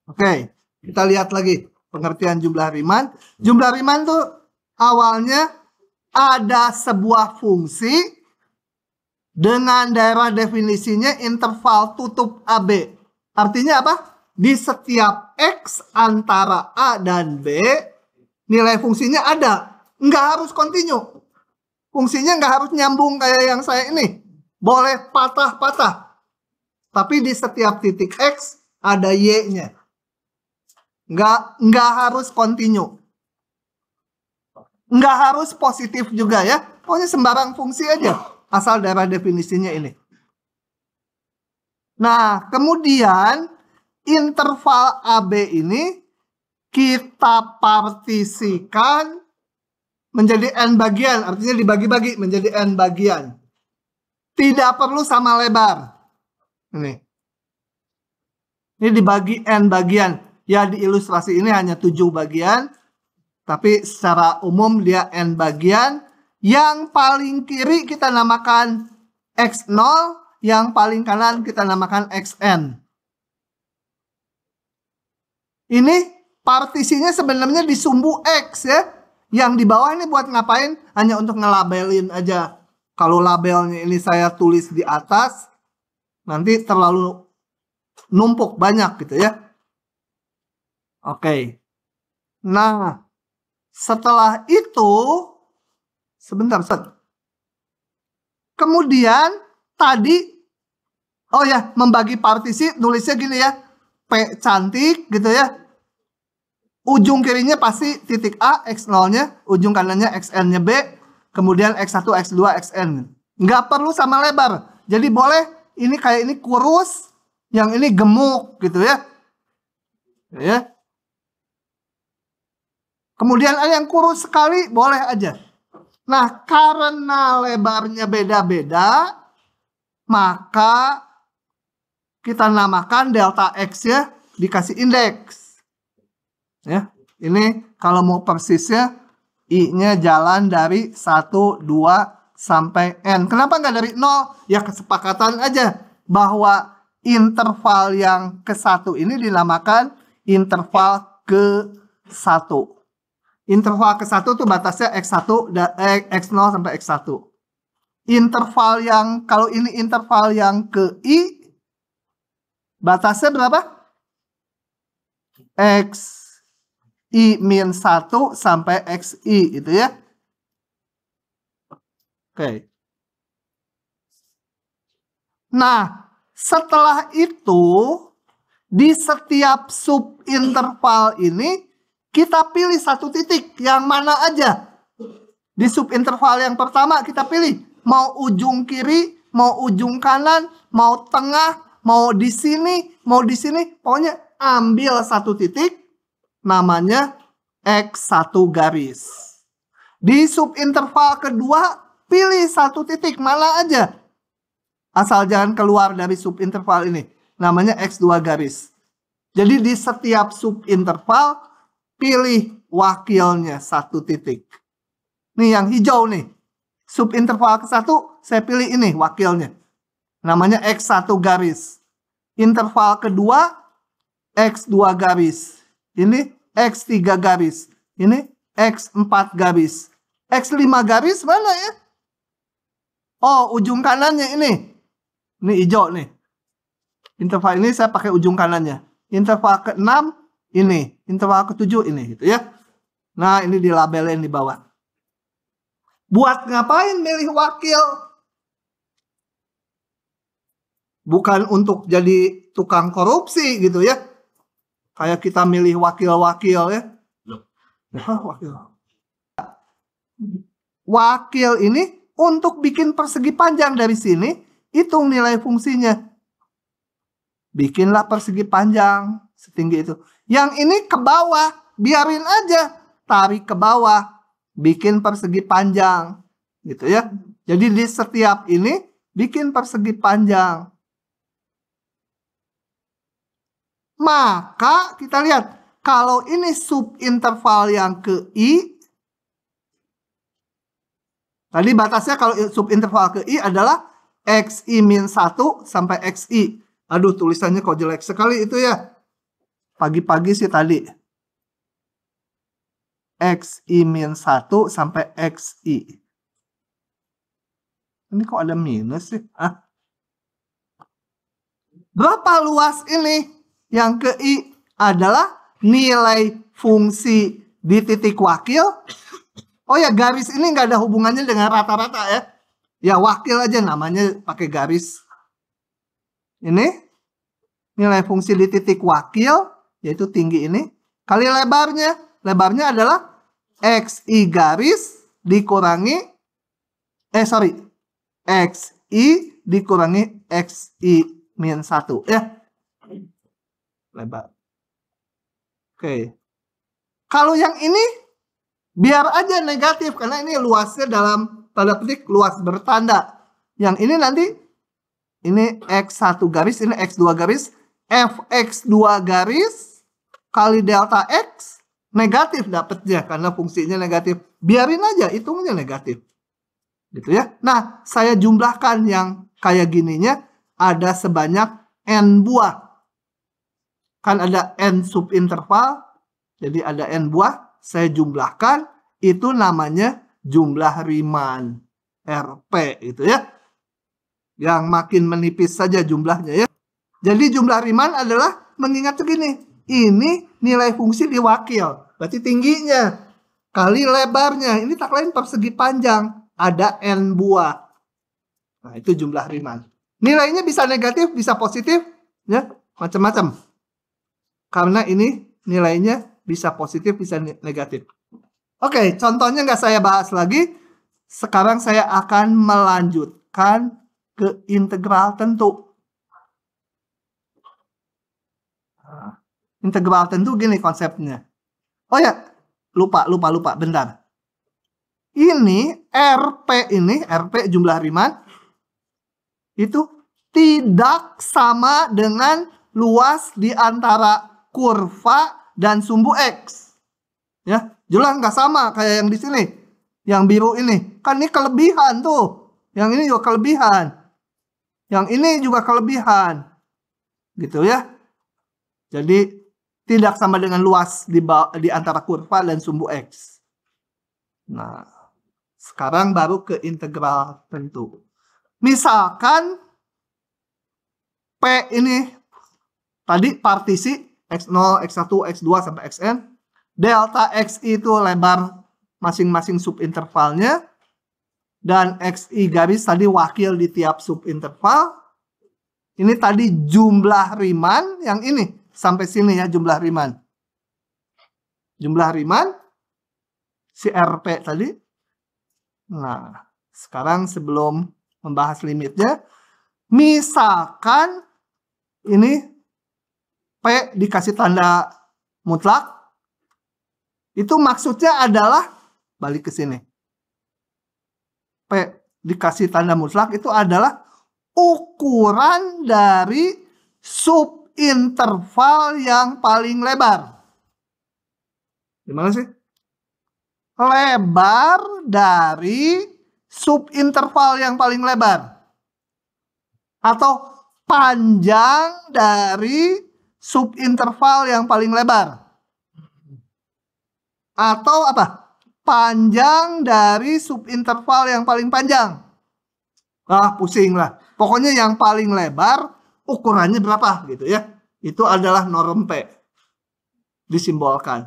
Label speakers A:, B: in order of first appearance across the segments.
A: Oke, kita lihat lagi pengertian jumlah Riemann. Jumlah Riemann tuh awalnya ada sebuah fungsi dengan daerah definisinya interval tutup AB. Artinya apa? Di setiap X antara A dan B, nilai fungsinya ada. Nggak harus kontinu. Fungsinya nggak harus nyambung kayak yang saya ini. Boleh patah-patah. Tapi di setiap titik X ada Y-nya. Nggak harus kontinu. Nggak harus positif juga ya. Pokoknya sembarang fungsi aja. Asal daerah definisinya ini. Nah, kemudian interval AB ini kita partisikan menjadi N bagian. Artinya dibagi-bagi menjadi N bagian. Tidak perlu sama lebar. Ini dibagi N bagian. Ya, di ilustrasi ini hanya 7 bagian. Tapi secara umum dia N bagian. Yang paling kiri kita namakan X0. Yang paling kanan kita namakan XN. Ini partisinya sebenarnya di sumbu X ya. Yang di bawah ini buat ngapain? Hanya untuk ngelabelin aja. Kalau labelnya ini saya tulis di atas, nanti terlalu numpuk banyak gitu ya. Oke. Nah, setelah itu, sebentar. Kemudian tadi, oh ya, membagi partisi nulisnya gini ya. P cantik gitu ya. Ujung kirinya pasti titik A, X0-nya. Ujung kanannya XN-nya B. Kemudian X1, X2, XN. Nggak perlu sama lebar. Jadi boleh ini kayak ini kurus. Yang ini gemuk gitu ya. Ya. Kemudian ada yang kurus sekali. Boleh aja. Nah, karena lebarnya beda-beda. Maka kita namakan delta X ya. Dikasih indeks. Ya. Ini kalau mau persisnya. I-nya jalan dari 1, 2, sampai N. Kenapa nggak dari 0? Ya kesepakatan aja. Bahwa interval yang ke-1 ini dinamakan interval ke-1. Interval ke-1 tuh batasnya X1, X0 sampai X1. Interval yang, kalau ini interval yang ke-I, batasnya berapa? X I-1 sampai XI itu ya. Oke. Nah, setelah itu di setiap subinterval ini kita pilih satu titik yang mana aja. Di subinterval yang pertama kita pilih mau ujung kiri, mau ujung kanan, mau tengah, mau di sini, mau di sini. Pokoknya ambil satu titik. Namanya X1 garis. Di subinterval kedua, pilih satu titik, mana aja. Asal jangan keluar dari subinterval ini. Namanya X2 garis. Jadi di setiap subinterval, pilih wakilnya satu titik. Nih yang hijau nih. Subinterval ke-1, saya pilih ini wakilnya. Namanya X1 garis. Interval kedua, X2 garis. Ini X3 garis. Ini X4 garis. X5 garis mana ya? Oh, ujung kanannya ini. Ini hijau nih. Interval ini saya pakai ujung kanannya. Interval ke-6 ini. Interval ke-7 ini gitu ya. Nah, ini dilabelin di bawah. Buat ngapain milih wakil? Bukan untuk jadi tukang korupsi gitu ya. Kayak kita milih wakil-wakil ya. Wakil. Wakil ini untuk bikin persegi panjang dari sini, hitung nilai fungsinya. Bikinlah persegi panjang setinggi itu. Yang ini ke bawah, biarin aja. Tarik ke bawah, bikin persegi panjang. Gitu ya. Jadi di setiap ini, bikin persegi panjang. Maka kita lihat, kalau ini subinterval yang ke I, tadi batasnya kalau subinterval ke I adalah XI-1 sampai XI. Aduh, tulisannya kok jelek sekali itu ya. pagi-pagi sih tadi. XI-1 sampai XI. Ini kok ada minus sih? Berapa luas ini? Yang ke I adalah nilai fungsi di titik wakil. Oh ya, garis ini nggak ada hubungannya dengan rata-rata ya. Ya wakil aja namanya pakai garis. Ini nilai fungsi di titik wakil, yaitu tinggi ini, kali lebarnya. Lebarnya adalah XI garis dikurangi, XI dikurangi XI-1 ya. Lebar. Oke. Kalau yang ini biar aja negatif karena ini luasnya dalam tanda petik luas bertanda. Yang ini nanti ini X1 garis, ini X2 garis, Fx2 garis kali delta X negatif dapatnya karena fungsinya negatif. Biarin aja hitungnya negatif. Gitu ya. Nah, saya jumlahkan yang kayak gininya ada sebanyak N buah. Kan ada N subinterval, jadi ada N buah, saya jumlahkan, itu namanya jumlah Riemann, RP gitu ya. Yang makin menipis saja jumlahnya ya. Jadi jumlah Riemann adalah mengingat begini, ini nilai fungsi di wakil, berarti tingginya, kali lebarnya, ini tak lain persegi panjang, ada N buah. Nah itu jumlah Riemann. Nilainya bisa negatif, bisa positif, ya macam-macam. Karena ini nilainya bisa positif, bisa negatif. Oke, contohnya nggak saya bahas lagi. Sekarang saya akan melanjutkan ke integral tentu. Integral tentu gini konsepnya. Oh ya, lupa, bentar. Ini RP jumlah Riemann itu tidak sama dengan luas di antara kurva dan sumbu X. Ya, jelas nggak sama kayak yang di sini. Yang biru ini. Kan ini kelebihan tuh. Yang ini juga kelebihan. Yang ini juga kelebihan. Gitu ya. Jadi tidak sama dengan luas di antara kurva dan sumbu X. Nah, sekarang baru ke integral tentu. Misalkan P ini tadi partisi X0, X1, X2 sampai Xn. Delta Xi itu lebar masing-masing subintervalnya. Dan Xi garis tadi wakil di tiap subinterval. Ini tadi jumlah Riemann. Yang ini sampai sini ya jumlah Riemann. Jumlah Riemann. Si RP tadi. Nah, sekarang sebelum membahas limitnya. Misalkan ini P dikasih tanda mutlak. Itu maksudnya adalah, balik ke sini. P dikasih tanda mutlak itu adalah ukuran dari subinterval yang paling lebar. Gimana sih? Lebar dari subinterval yang paling lebar. Atau panjang dari subinterval yang paling lebar. Atau apa? Panjang dari subinterval yang paling panjang. Pusing lah. Pokoknya yang paling lebar ukurannya berapa gitu ya. Itu adalah norm P. Disimbolkan.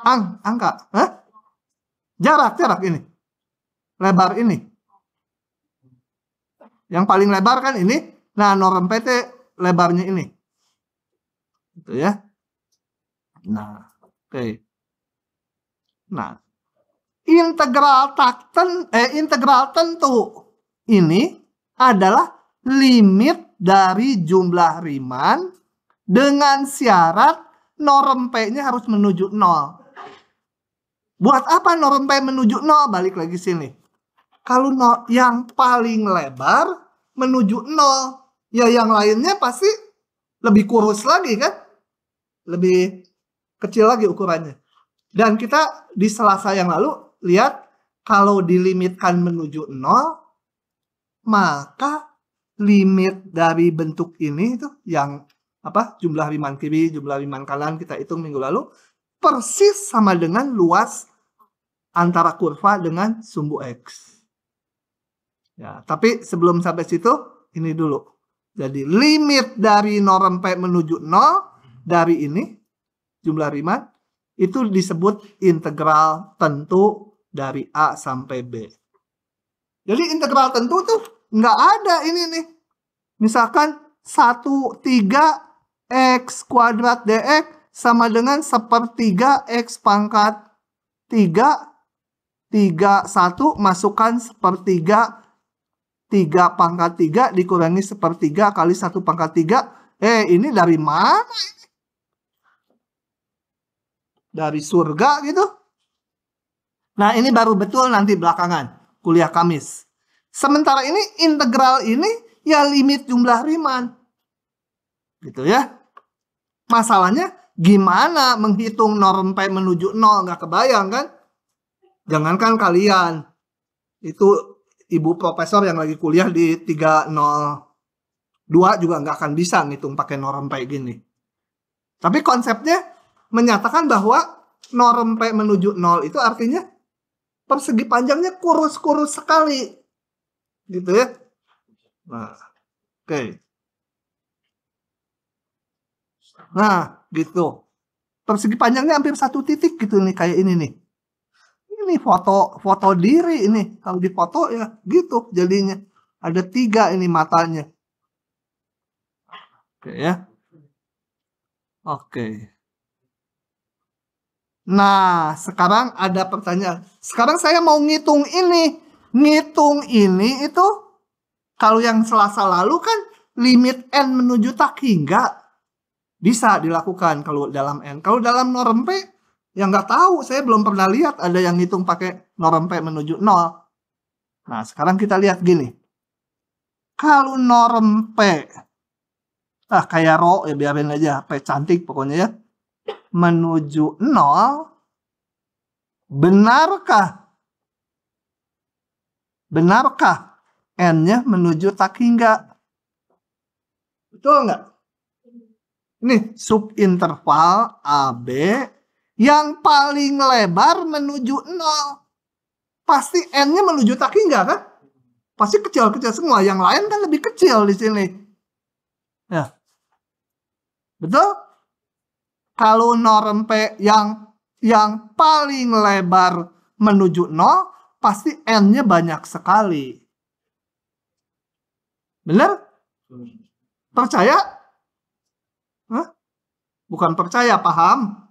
A: Angka. Jarak ini. Lebar ini. Yang paling lebar kan ini. Nah, norm PT lebarnya ini. Gitu ya. Nah, oke. Nah, integral tentu ini adalah limit dari jumlah Riemann dengan syarat norm P-nya harus menuju 0. Buat apa norm P menuju 0? Balik lagi sini. Kalau yang paling lebar menuju 0, ya yang lainnya pasti lebih kurus lagi kan? Lebih kecil lagi ukurannya. Dan kita di Selasa yang lalu lihat kalau dilimitkan menuju 0, maka limit dari bentuk ini itu yang jumlah Riemann kiri, jumlah Riemann kanan kita hitung minggu lalu, persis sama dengan luas antara kurva dengan sumbu X. Ya, tapi sebelum sampai situ, ini dulu. Jadi limit dari 0 sampai menuju 0 dari ini, jumlah Riemann, itu disebut integral tentu dari A sampai B. Jadi integral tentu tuh nggak ada ini nih. Misalkan 1/3 X kuadrat dx sama dengan 1/3 X pangkat 3, 1 masukkan 1/3 3 pangkat 3 dikurangi 1/3 kali 1 pangkat 3. Ini dari mana ini? Dari surga gitu. Nah, ini baru betul nanti belakangan, kuliah Kamis. Sementara ini integral ini ya limit jumlah Riemann. Gitu ya. Masalahnya gimana menghitung 0 sampai menuju 0, nggak kebayang kan? Jangankan kalian. Itu ibu profesor yang lagi kuliah di 302 juga nggak akan bisa ngitung pakai 0 sampai gini. Tapi konsepnya menyatakan bahwa 0 sampai menuju 0 itu artinya persegi panjangnya kurus-kurus sekali. Gitu ya. Nah, oke. Nah, gitu. Persegi panjangnya hampir 1 titik gitu nih, kayak ini nih. Ini foto diri ini. Kalau difoto ya gitu jadinya. Ada 3 ini matanya. Oke ya. Oke. Nah, sekarang ada pertanyaan. Sekarang saya mau ngitung ini. Ngitung ini itu, kalau yang Selasa lalu kan limit N menuju tak hingga. Bisa dilakukan kalau dalam N. Kalau dalam 0 sampai, ya nggak tahu. Saya belum pernah lihat ada yang ngitung pakai 0 sampai menuju 0. Nah, sekarang kita lihat gini. Kalau 0 sampai, kayak ro ya biarin aja. P cantik pokoknya ya. Menuju 0, benarkah N-nya menuju tak hingga? Betul nggak? Ini subinterval AB yang paling lebar menuju 0. Pasti N-nya menuju tak hingga kan? Pasti kecil-kecil semua. Yang lain kan lebih kecil di sini. Ya. Betul? Kalau 0 sampai yang paling lebar menuju 0, pasti N-nya banyak sekali. Benar? Percaya? Hah? Bukan percaya, paham?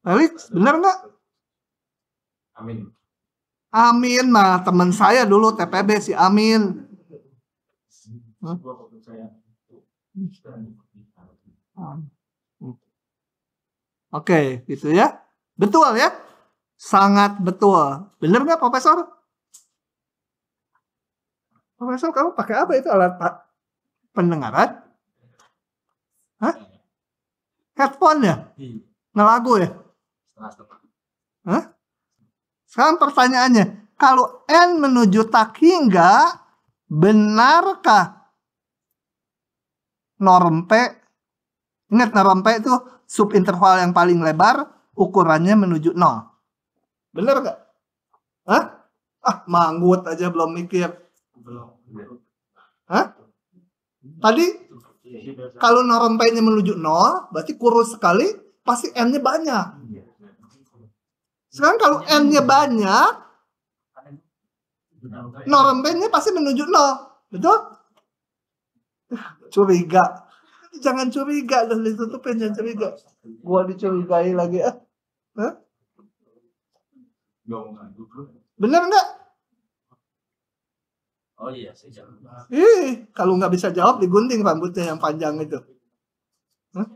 A: Felix, benar nggak?
B: Amin.
A: Amin, mah teman saya dulu TPB si Amin. Oke, gitu ya. Betul ya? Sangat betul. Benar nggak, Profesor? Profesor, kamu pakai apa itu alat pendengaran? Hah? Headphone ya? Ngelagu ya? Hah? Sekarang pertanyaannya, kalau N menuju tak hingga, benarkah normpe? Ingat, normpe itu subinterval yang paling lebar, ukurannya menuju 0. Bener gak? Hah? Manggut aja belum mikir. Hah? Tadi kalau normpe-nya menuju 0, berarti kurus sekali, pasti N-nya banyak. Sekarang kalau N-nya banyak, normpe-nya pasti menuju 0. Betul? Curiga. Jangan curiga, dan ditutupin, jangan curiga. Gua dicurigai lagi. Hah? Bener nggak?
B: Oh iya, saya jawab.
A: Kalau nggak bisa jawab, digunting rambutnya yang panjang itu. Hah?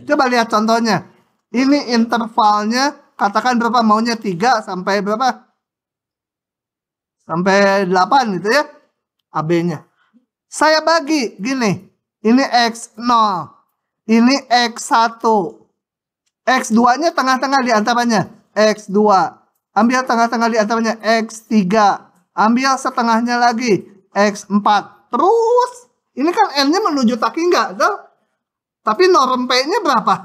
A: Coba lihat contohnya. Ini intervalnya, katakan berapa maunya, 3 sampai berapa? Sampai 8 gitu ya. AB-nya. Saya bagi gini. Ini X0. Ini X1. X2-nya tengah-tengah di antaranya. X2. Ambil tengah-tengah di antaranya X3. Ambil setengahnya lagi, X4. Terus, ini kan N-nya menuju tak hingga, tuh. Tapi norm P-nya berapa?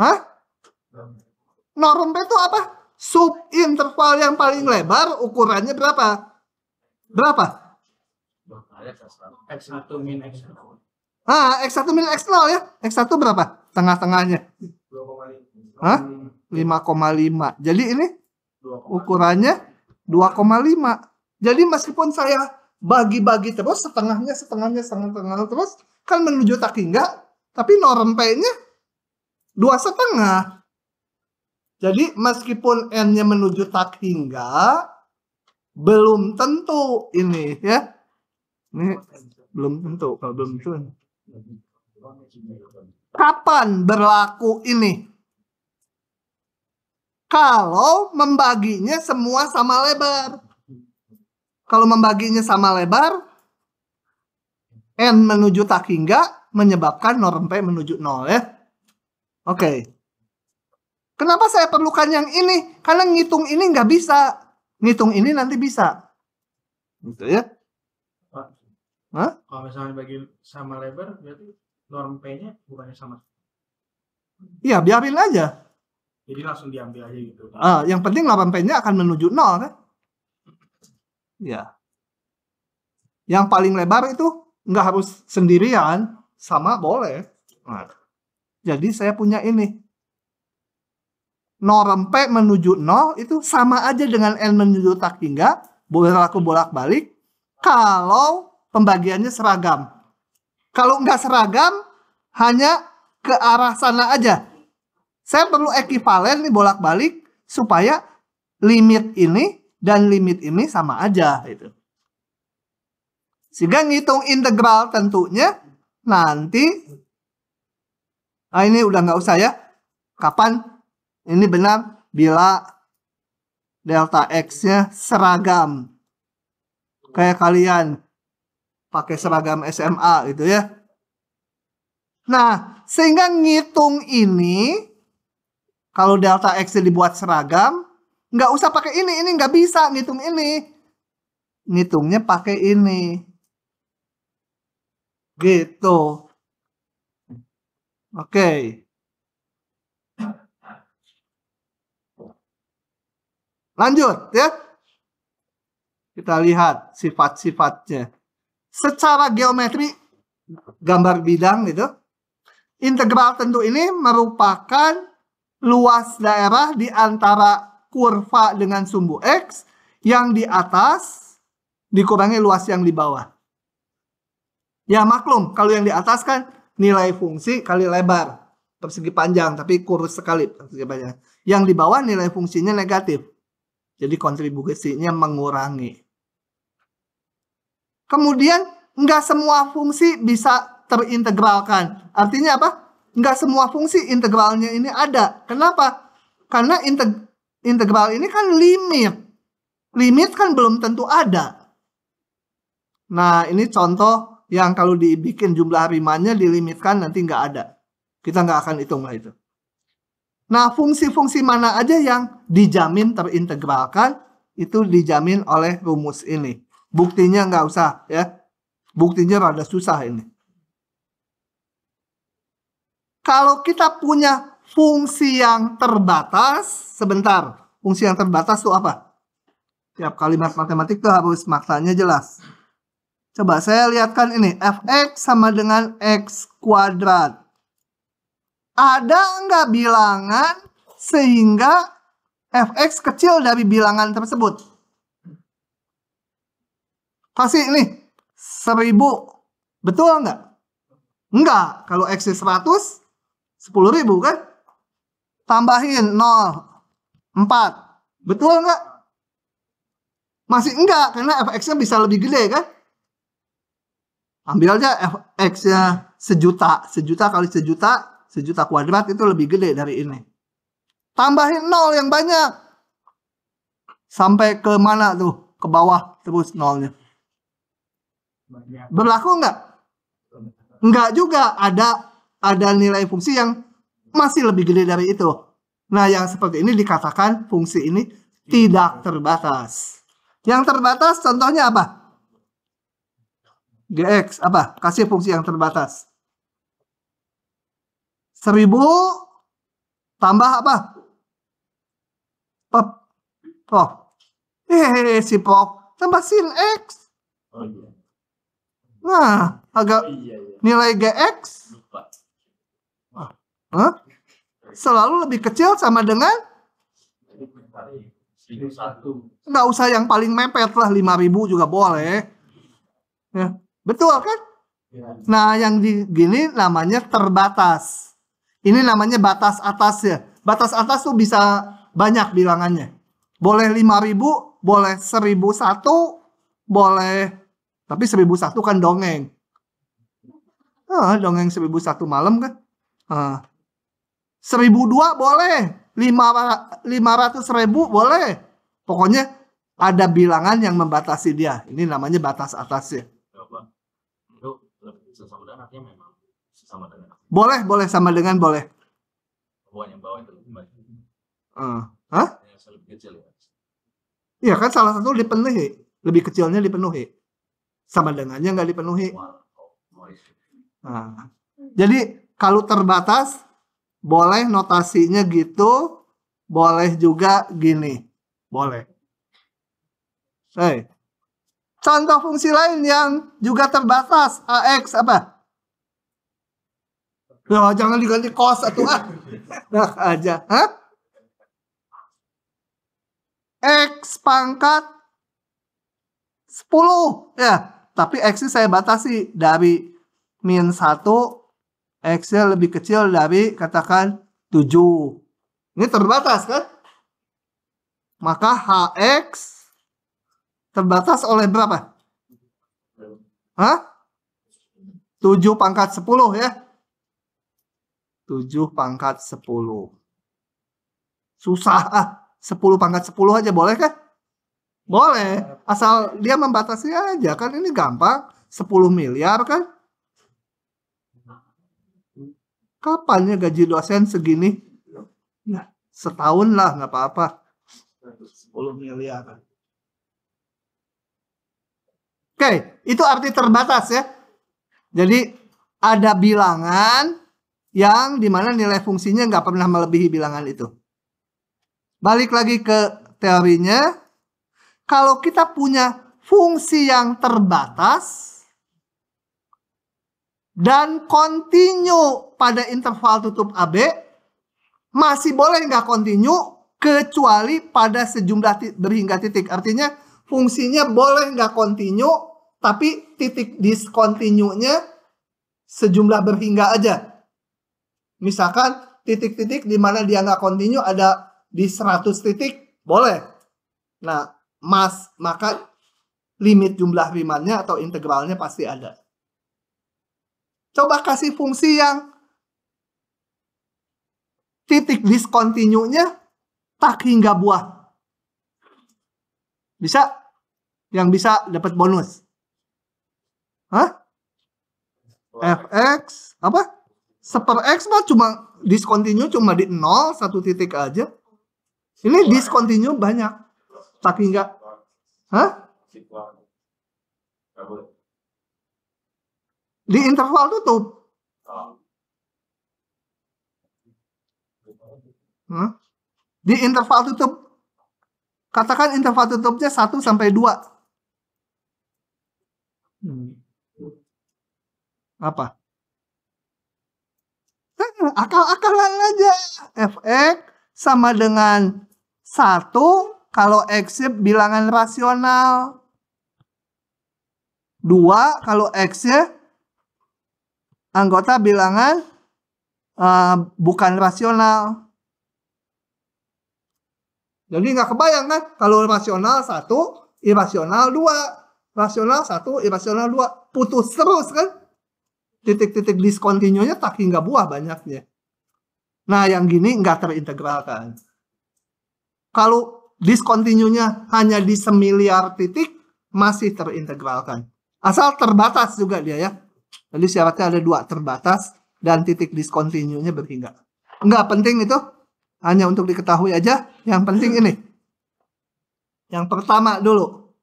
A: Hah? Norm P itu apa? Subinterval yang paling lebar, ukurannya berapa? Berapa?
B: X1 min X0.
A: X1 min X0 ya. X1 berapa? Tengah-tengahnya.
B: 2,5.
A: Hah? 5,5. Jadi ini ukurannya 2,5. Jadi meskipun saya bagi-bagi terus setengahnya terus kan menuju tak hingga, tapi norm P-nya 2,5. Jadi meskipun N-nya menuju tak hingga, belum tentu ini ya. Ini belum tentu, kalau belum tentu. Kapan berlaku ini? Kalau membaginya semua sama lebar. Kalau membaginya sama lebar, N menuju tak hingga menyebabkan norm P menuju 0 ya. Oke. Kenapa saya perlukan yang ini? Karena ngitung ini nggak bisa. Ngitung ini nanti bisa. Gitu ya.
B: Pak,
A: Hah?
B: kalau misalnya bagi sama lebar, berarti norm P-nya bukannya sama.
A: Iya, biarin aja.
B: Jadi langsung diambil aja gitu.
A: Yang penting norm P-nya akan menuju 0 kan? Ya. Yang paling lebar itu nggak harus sendirian, sama boleh. Nah, jadi saya punya ini. Norm P menuju 0 itu sama aja dengan N menuju tak hingga, berlaku bolak-balik, kalau pembagiannya seragam. Kalau nggak seragam, hanya ke arah sana aja. Saya perlu ekivalen nih bolak-balik, supaya limit ini dan limit ini sama aja. Gitu. Sehingga ngitung integral tentunya, nanti, ini udah nggak usah ya, kapan? Ini benar bila delta X-nya seragam. Kayak kalian pakai seragam SMA gitu ya. Nah, sehingga ngitung ini, kalau delta X-nya dibuat seragam, nggak usah pakai ini nggak bisa ngitung ini. Ngitungnya pakai ini. Gitu. Oke. Lanjut ya. Kita lihat sifat-sifatnya. Secara geometri gambar bidang gitu. Integral tentu ini merupakan luas daerah di antara kurva dengan sumbu X yang di atas dikurangi luas yang di bawah. Ya maklum, kalau yang di atas kan nilai fungsi kali lebar persegi panjang, tapi kurus sekali persegi panjang. Yang di bawah nilai fungsinya negatif. Jadi kontribusinya mengurangi. Kemudian nggak semua fungsi bisa terintegralkan. Artinya apa? Nggak semua fungsi integralnya ini ada. Kenapa? Karena integral ini kan limit. Limit kan belum tentu ada. Nah ini contoh yang kalau dibikin jumlah Riemannnya dilimitkan nanti nggak ada. Kita nggak akan hitung lah itu. Nah, fungsi-fungsi mana aja yang dijamin terintegralkan, itu dijamin oleh rumus ini. Buktinya nggak usah ya. Buktinya rada susah ini. Kalau kita punya fungsi yang terbatas, sebentar. Fungsi yang terbatas itu apa? Tiap kalimat matematik itu harus maksanya jelas. Coba saya lihatkan ini. Fx sama dengan x kuadrat. Ada nggak bilangan sehingga fx kecil dari bilangan tersebut? Kasih ini 1000. Betul nggak? Enggak. Kalau x 100, 10.000 kan? Tambahin 0, 4. Betul nggak? Masih enggak, karena fx-nya bisa lebih gede kan? Ambil aja fx-nya 1.000.000. 1.000.000 kali 1.000.000. 1.000.000 kuadrat itu lebih gede dari ini. Tambahin 0 yang banyak. Sampai ke mana tuh? Ke bawah terus 0-nya. Berlaku nggak? Nggak juga. Ada nilai fungsi yang masih lebih gede dari itu. Nah yang seperti ini dikatakan fungsi ini tidak terbatas. Yang terbatas contohnya apa? Gx apa? Kasih fungsi yang terbatas. 1000 tambah apa? Prof. Si Prof. Tambah sin X.
C: Oh iya.
A: Nah, agak nilai Gx selalu lebih kecil sama dengan
C: 1.
A: nggak usah yang paling mepet lah, 5.000 juga boleh. Ya, betul kan? Nah, yang gini namanya terbatas. Ini namanya batas atas ya. Batas atas tuh bisa banyak bilangannya. Boleh 5.000, boleh 1.001, boleh. Tapi 1.001 kan dongeng. Dongeng 1.001 malam kan. 1.002 boleh. 500.000 boleh. Pokoknya ada bilangan yang membatasi dia. Ini namanya batas atas ya.
C: Itu lebih sama dengan artinya memang sama dengan.
A: Boleh sama dengan boleh.
C: Bukan yang bawah itu lebih banyak. Yang lebih kecil ya.
A: Iya kan salah satu dipenuhi. Lebih kecilnya dipenuhi. Sama dengannya nggak dipenuhi. Jadi kalau terbatas boleh notasinya gitu. Boleh juga gini. Boleh. Contoh fungsi lain yang juga terbatas. AX apa? Ya, jangan diganti cos atau nah aja. X pangkat 10 ya, tapi X saya batasi dari min 1, X-nya lebih kecil dari katakan 7. Ini terbatas kan? Maka HX terbatas oleh berapa? 7 pangkat 10 ya. 7 pangkat 10. Susah 10 pangkat 10 aja boleh kan? Boleh. Asal dia membatasi aja kan, ini gampang. 10 miliar kan? Kapan ya gaji dosen segini? Nah, setahun lah nggak apa-apa. 10 miliar. Oke, itu arti terbatas ya. Jadi ada bilangan yang dimana nilai fungsinya nggak pernah melebihi bilangan itu. Balik lagi ke teorinya. Kalau kita punya fungsi yang terbatas dan kontinu pada interval tutup AB, masih boleh nggak kontinu kecuali pada sejumlah berhingga titik. Artinya fungsinya boleh nggak kontinu, tapi titik diskontinunya sejumlah berhingga aja. Misalkan titik-titik di mana dia nggak kontinu ada di 100 titik, boleh. Nah, maka limit jumlah Riemannnya atau integralnya pasti ada. Coba kasih fungsi yang titik diskontinunya tak hingga buah. Bisa? Yang bisa dapat bonus. Fx apa? Seper X mah cuma diskontinu cuma di 0 1 titik aja. Ini diskontinu banyak. Tak hingga. Di interval tutup. Di interval tutup. Katakan interval tutupnya 1 sampai 2. Apa? Akal-akalan aja. Fx sama dengan 1 kalau X-nya bilangan rasional. 2 kalau X-nya anggota bilangan bukan rasional. Jadi nggak kebayang kan? Kalau rasional 1, irasional 2. Rasional 1, irasional 2. Putus terus kan? Titik-titik diskontinunya tak hingga buah banyaknya. Nah, yang gini nggak terintegralkan. Kalau diskontinunya hanya di semiliar titik, masih terintegralkan. Asal terbatas juga dia ya. Jadi syaratnya ada 2, terbatas dan titik diskontinunya berhingga. Nggak penting itu. Hanya untuk diketahui aja. Yang penting ini. Yang pertama dulu.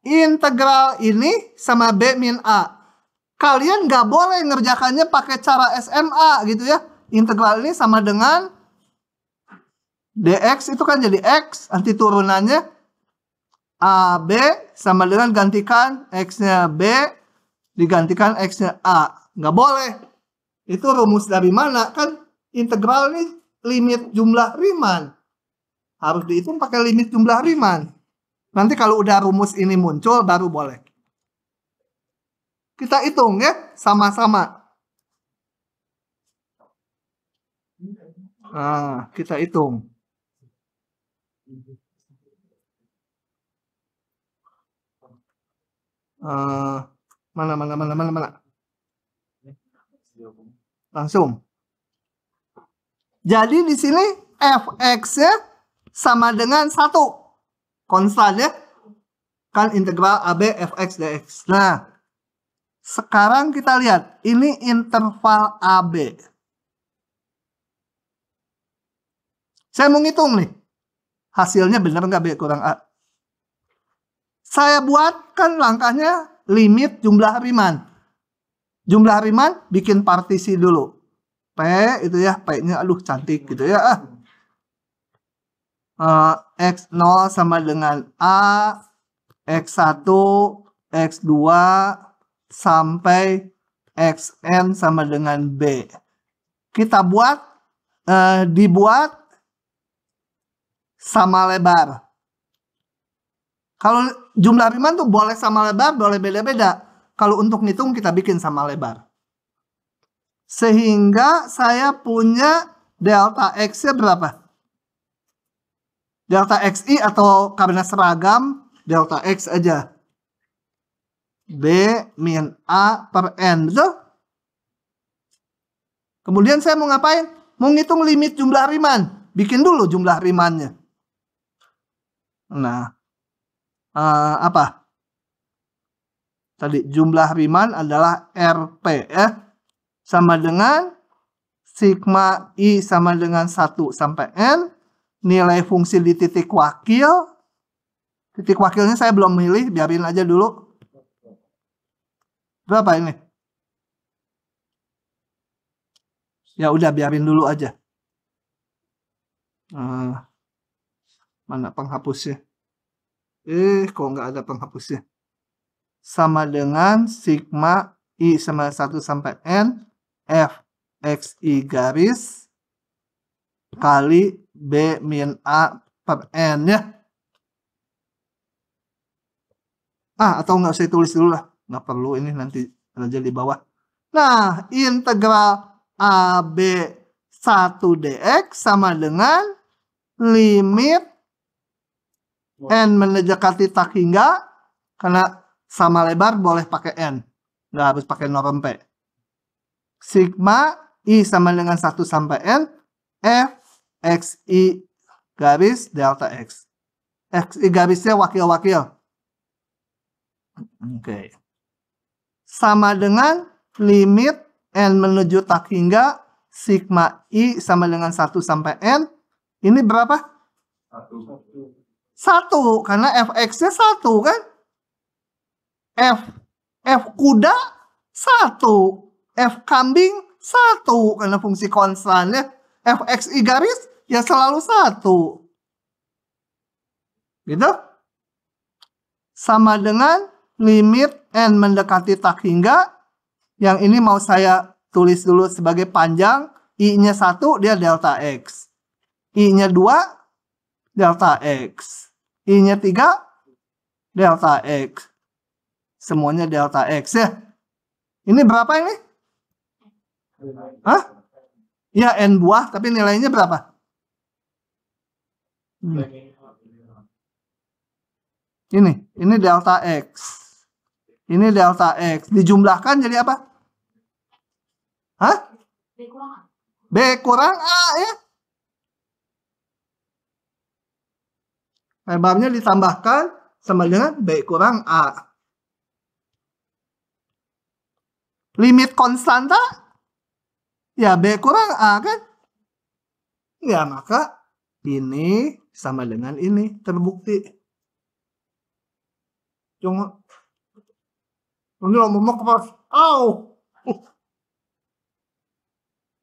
A: integral ini sama B min A. Kalian nggak boleh ngerjakannya pakai cara SMA gitu ya. Integral ini sama dengan dx itu kan jadi x, nanti turunannya AB sama dengan gantikan x-nya B digantikan x-nya A. Nggak boleh. Itu rumus dari mana? Kan integral ini limit jumlah Riemann. Harus dihitung pakai limit jumlah Riemann. Nanti kalau udah rumus ini muncul baru boleh. Kita hitung ya, sama-sama. Nah, kita hitung. Mana. Langsung. Jadi di sini fx-nya sama dengan 1. Konstan ya. Kan integral AB fx dx. Nah, sekarang kita lihat. Ini interval AB. Saya mau ngitung nih. Hasilnya benar nggak B kurang A? Saya buatkan langkahnya limit jumlah Riemann. Jumlah Riemann bikin partisi dulu. P itu ya, P-nya aduh cantik gitu ya. X0 sama dengan A, X1, X2, sampai Xn sama dengan B. Kita buat, dibuat sama lebar. Kalau jumlah Riemann tuh boleh sama lebar, boleh beda-beda. Kalau untuk ngitung kita bikin sama lebar. Sehingga saya punya delta X-nya berapa? Delta XI atau karena seragam, delta X aja. B min A per N, betul? Kemudian saya mau ngapain? Mau ngitung limit jumlah Riemann. Bikin dulu jumlah Riemann-nya. Nah, apa? Tadi jumlah Riemann adalah RP ya. Sama dengan sigma I sama dengan 1 sampai N. Nilai fungsi di titik wakil. Titik wakilnya saya belum milih, biarin aja dulu. Berapa ini? Ya udah biarin dulu aja. Mana penghapusnya? Kok nggak ada penghapusnya? Sama dengan sigma I sama 1 sampai N F XI garis kali B min A per N ya. Atau nggak usah tulis dulu lah. Nggak perlu, ini nanti aja di bawah. Nah, integral AB 1 dx sama dengan limit N mendekati tak hingga, karena sama lebar boleh pakai N. Nggak harus pakai norm P. Sigma I sama dengan 1 sampai N F XI garis delta X. XI garisnya wakil-wakil. Oke. Sama dengan limit N menuju tak hingga sigma I sama dengan 1 sampai N. Ini berapa? 1. Karena fx-nya 1 kan? F kuda 1. F kambing 1. Karena fungsi konstannya. Fxi garis ya selalu 1. Gitu? Sama dengan limit N mendekati tak hingga. Yang ini mau saya tulis dulu sebagai panjang. I-nya 1 dia delta X. I-nya 2 delta X. I-nya 3 delta X. Semuanya delta X ya. Ini berapa ini? Ya N buah, tapi nilainya berapa? Ini delta X. Ini delta X. Dijumlahkan jadi apa? B kurang A ya. Lebarnya ditambahkan sama dengan B kurang A. Limit konstanta ya B kurang A kan? Ya maka ini sama dengan ini terbukti. Cuma ini ngomong keras. Au.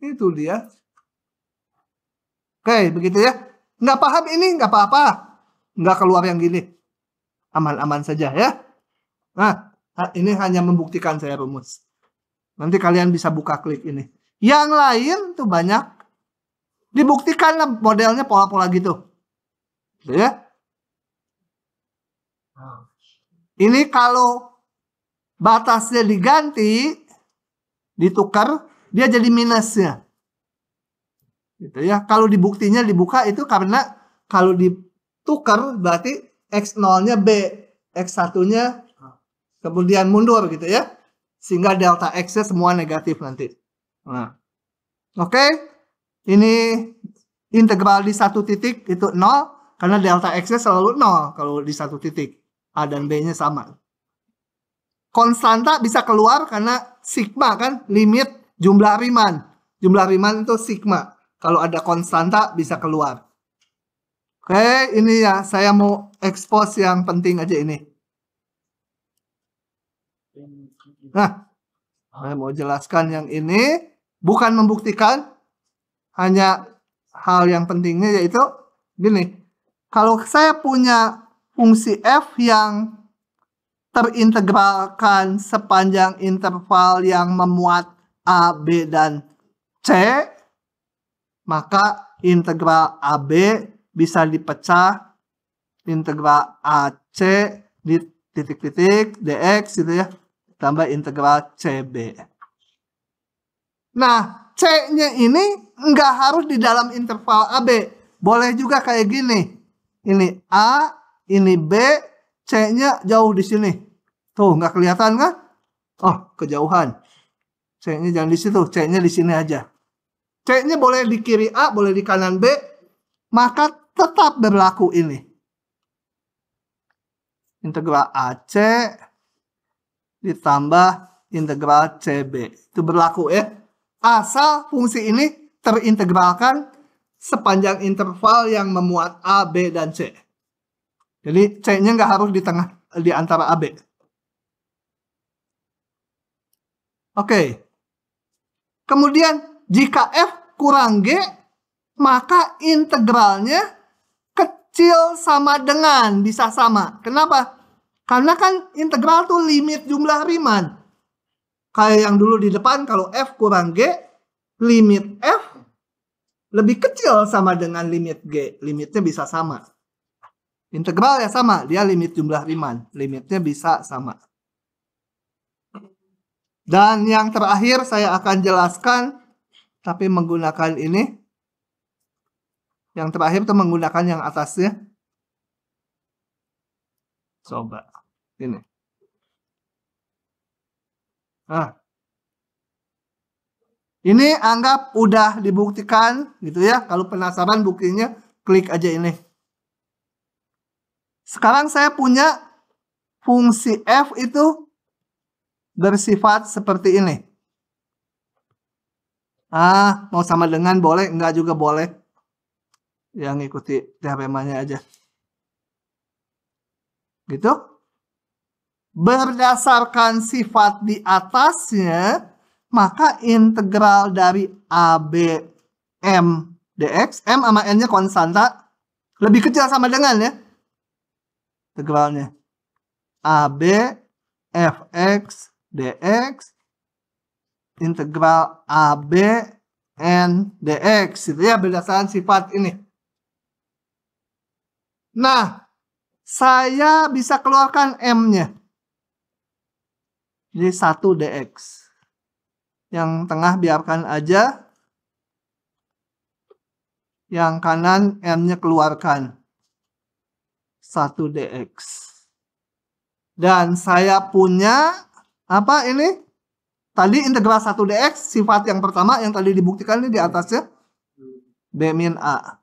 A: Itu dia. Oke, begitu ya. Nggak paham ini nggak apa-apa. Nggak keluar yang gini. Aman-aman saja ya. Nah, ini hanya membuktikan saya rumus. Nanti kalian bisa buka klik ini. Yang lain tuh banyak. Dibuktikan lah modelnya pola-pola gitu. Gitu ya. Ini kalau batasnya diganti, ditukar, dia jadi minusnya. Gitu ya. Kalau dibuktinya dibuka itu karena kalau ditukar berarti X0-nya B, X1-nya kemudian mundur gitu ya. Sehingga delta X-nya semua negatif nanti. Nah. Oke. Ini integral di satu titik itu 0 karena delta X-nya selalu 0 kalau di satu titik. A dan B-nya sama. Konstanta bisa keluar karena sigma kan, limit jumlah Riemann. Jumlah Riemann itu sigma. Kalau ada konstanta bisa keluar. Oke, ini ya saya mau expose yang penting aja ini. Nah, saya mau jelaskan yang ini. Bukan membuktikan. Hanya hal yang pentingnya yaitu gini. Kalau saya punya fungsi f yang terintegralkan sepanjang interval yang memuat A, B, dan C, maka integral AB bisa dipecah integral AC di titik-titik dx gitu ya, tambah integral CB. Nah, C-nya ini nggak harus di dalam interval AB. Boleh juga kayak gini. Ini A, ini B, C-nya jauh di sini. Tuh, nggak kelihatan kan? Oh, kejauhan. C-nya jangan di situ, C-nya di sini aja. C-nya boleh di kiri A, boleh di kanan B, maka tetap berlaku ini. Integral AC ditambah integral CB. Itu berlaku ya. Asal fungsi ini terintegralkan sepanjang interval yang memuat A, B, dan C. Jadi C-nya nggak harus di tengah, di antara AB. Oke. Kemudian jika F kurang G, maka integralnya kecil sama dengan, bisa sama. Kenapa? Karena kan integral tuh limit jumlah Riemann. Kayak yang dulu di depan, kalau F kurang G, limit F lebih kecil sama dengan limit G. Limitnya bisa sama. Integral ya sama, dia limit jumlah Riemann. Limitnya bisa sama. Dan yang terakhir saya akan jelaskan, tapi menggunakan ini. Yang terakhir itu menggunakan yang atasnya. Coba. Ini. Nah. Ini anggap udah dibuktikan gitu ya. Kalau penasaran buktinya, klik aja ini. Sekarang saya punya fungsi F itu bersifat seperti ini. Mau sama dengan boleh, enggak juga boleh. Yang ikuti teoremanya aja. Gitu. Berdasarkan sifat di atasnya, maka integral dari AB M dx, M sama N-nya konstanta, lebih kecil sama dengan ya. Integralnya AB fx dx integral AB N dx, itu ya berdasarkan sifat ini. Nah, saya bisa keluarkan M-nya. Jadi 1 dx. Yang tengah biarkan aja. Yang kanan M-nya keluarkan. 1 dx. Dan saya punya apa ini? Tadi integral 1 dx, sifat yang pertama yang tadi dibuktikan ini di atasnya. B min A.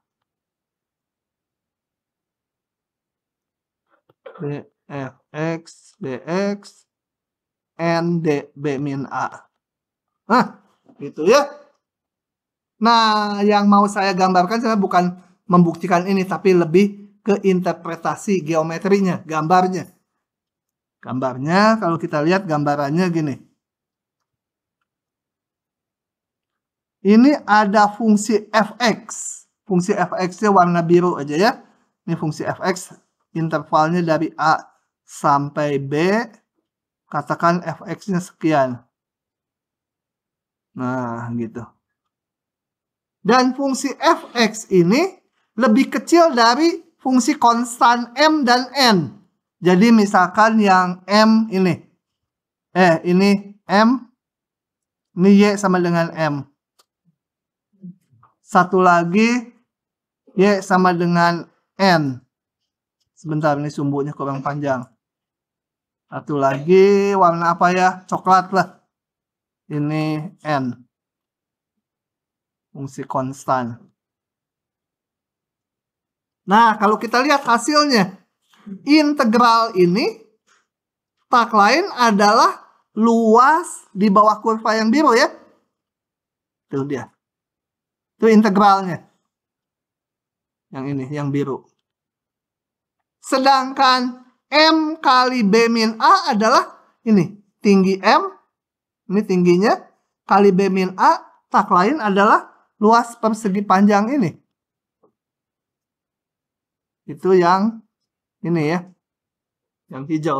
A: B fx dx N D B min A. Nah, gitu ya. Nah, yang mau saya gambarkan saya bukan membuktikan ini, tapi lebih ke interpretasi geometrinya, gambarnya. Gambarnya kalau kita lihat gambarannya gini. Ini ada fungsi fx. Fungsi fx-nya warna biru aja ya. Ini fungsi fx, intervalnya dari A sampai B. Katakan fx-nya sekian. Nah, gitu. Dan fungsi fx ini lebih kecil dari fungsi konstan M dan N. Jadi misalkan yang M ini. Ini M. Ini Y sama dengan M. Satu lagi Y sama dengan N. Sebentar, ini sumbunya kurang panjang. Satu lagi warna apa ya? Coklat lah. Ini N. Fungsi konstan. Nah, kalau kita lihat hasilnya. Integral ini tak lain adalah luas di bawah kurva yang biru ya. Itu dia. Itu integralnya. Yang ini, yang biru. Sedangkan M kali B min A adalah ini. Tinggi M. Ini tingginya. Kali B min A. Tak lain adalah luas persegi panjang ini. Itu yang ini ya. Yang hijau.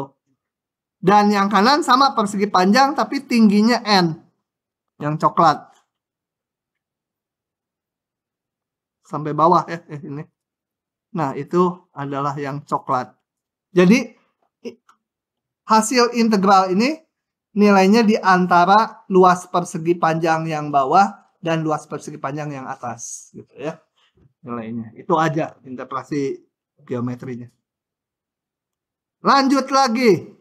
A: Dan yang kanan sama persegi panjang tapi tingginya N. Yang coklat. Sampai bawah ya ini. Nah, itu adalah yang coklat. Jadi hasil integral ini nilainya di antara luas persegi panjang yang bawah dan luas persegi panjang yang atas gitu ya. Nilainya. Itu aja interpolasi geometrinya. Lanjut lagi.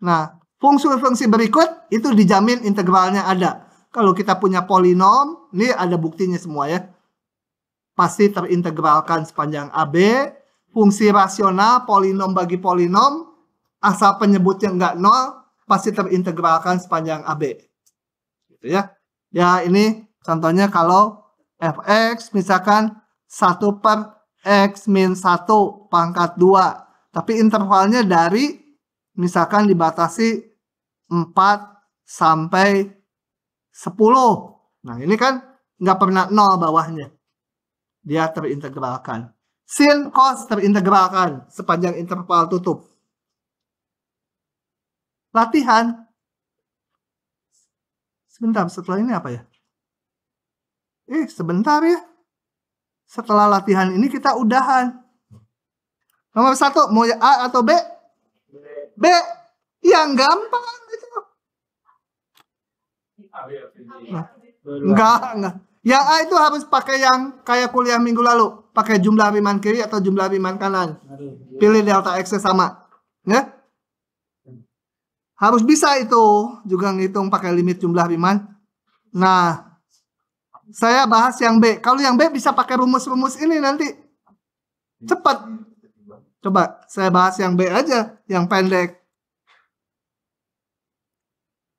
A: Nah, fungsi-fungsi berikut itu dijamin integralnya ada. Kalau kita punya polinom, ini ada buktinya semua ya. Pasti terintegralkan sepanjang AB. Fungsi rasional, polinom bagi polinom, asal penyebutnya nggak nol, pasti terintegralkan sepanjang AB. Gitu ya. Ya ini contohnya kalau fx misalkan 1 per x min 1 pangkat 2. Tapi intervalnya dari misalkan dibatasi 4 sampai 10. Nah ini kan nggak pernah nol bawahnya. Dia terintegralkan. Sin cos terintegralkan sepanjang interval tutup. Latihan. Sebentar, setelah ini apa ya? Sebentar ya. Setelah latihan ini kita udahan. Nomor 1, mau A atau B? B. Yang gampang itu. Nah, enggak. Yang A itu harus pakai yang kayak kuliah minggu lalu. Pakai jumlah Riemann kiri atau jumlah Riemann kanan. Pilih delta X sama. Ya? Harus bisa itu. Juga ngitung pakai limit jumlah Riemann. Nah, saya bahas yang B. Kalau yang B bisa pakai rumus-rumus ini nanti. Cepat. Coba saya bahas yang B aja. Yang pendek.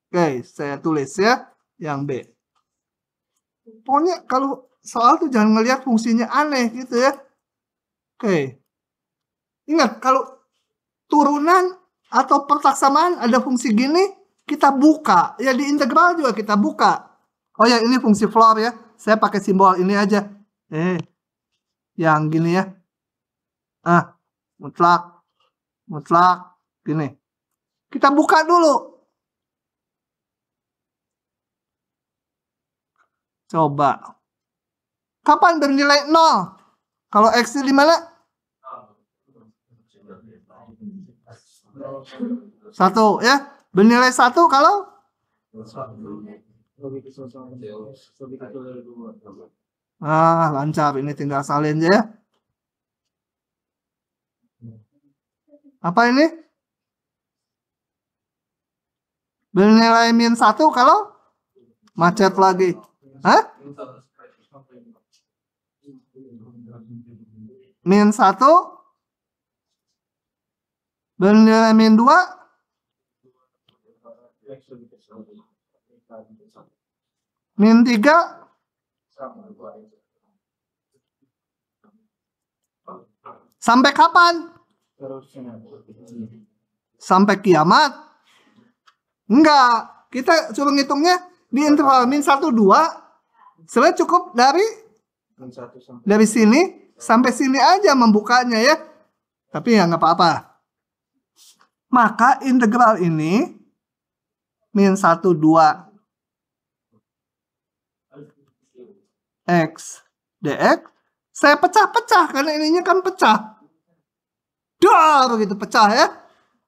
A: Oke, saya tulis ya. Yang B. Pokoknya kalau soal tuh jangan ngelihat fungsinya aneh gitu ya. Oke. Ingat, kalau turunan atau pertaksamaan ada fungsi gini, kita buka. Ya di integral juga kita buka. Oh ya, ini fungsi floor ya. Saya pakai simbol ini aja. Yang gini ya. Mutlak. Gini. Kita buka dulu. Coba. Kapan bernilai 0? Kalau X di mana? 1 ya. Bernilai 1 kalau? Lancar. Ini tinggal salin aja ya. Apa ini? Bernilai min 1 kalau? Macet lagi. Hah? Min 1 bernilai min 2 min 3 sampai kapan?
B: Terusnya.
A: Sampai kiamat? Enggak. Kita suruh ngitungnya di interval min 1, 2. Sebenarnya cukup dari sini sampai sini aja membukanya ya. Tapi ya nggak apa-apa. Maka integral ini min 1, 2 x dx saya pecah-pecah karena ininya kan pecah. Dar gitu pecah ya.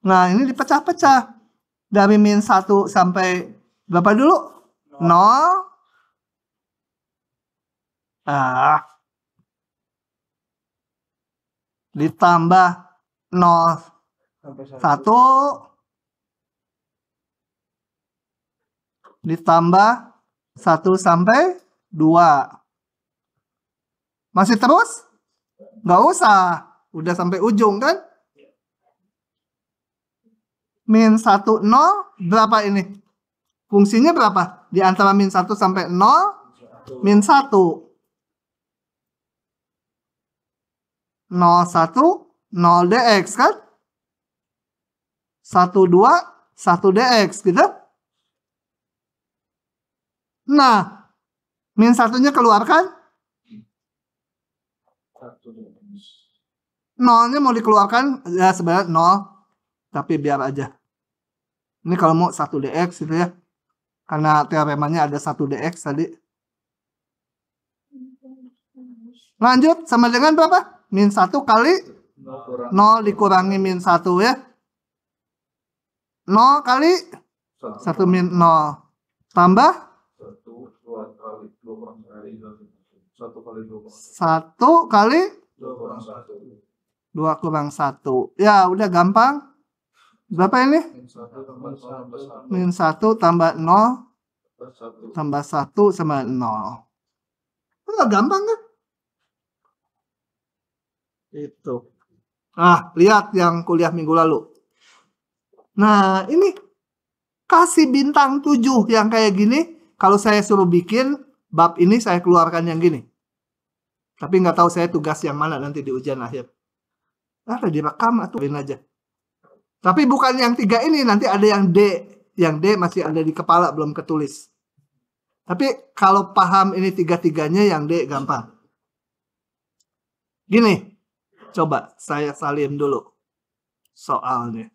A: Nah, ini dipecah-pecah. Dari min 1 sampai berapa dulu? 0. Ditambah 0 1 ditambah 1 sampai 2. Masih terus? Nggak usah. Udah sampai ujung kan? Min 1, 0. Berapa ini? Fungsinya berapa? Di antara min 1 sampai 0. Min 1. 0, 1. 0 dx kan? 1, 2. 1 dx gitu. Nah. Min 1-nya keluarkan. 0-nya mau dikeluarkan ya sebenarnya 0 tapi biar aja. Ini kalau mau 1 dx gitu ya. Karena teoremanya ada 1 dx tadi. Lanjut sama dengan berapa? Min 1 kali 0 dikurangi min 1 ya. 0 kali 1 min 0 tambah 1 kali 2 kurang 1. Ya udah gampang. Berapa ini? Min 1 tambah 0 tambah 1 sama 0. Itu gampang kan? Itu. Nah, lihat yang kuliah minggu lalu. Nah, ini kasih bintang 7 yang kayak gini. Kalau saya suruh bikin bab ini saya keluarkan yang gini. Tapi nggak tahu saya tugas yang mana nanti di ujian akhir. Ada direkam atau aja. Tapi bukan yang 3 ini, nanti ada yang D. Yang D masih ada di kepala, belum ketulis. Tapi kalau paham ini 3-3-nya yang D gampang. Gini, coba saya salin dulu soalnya.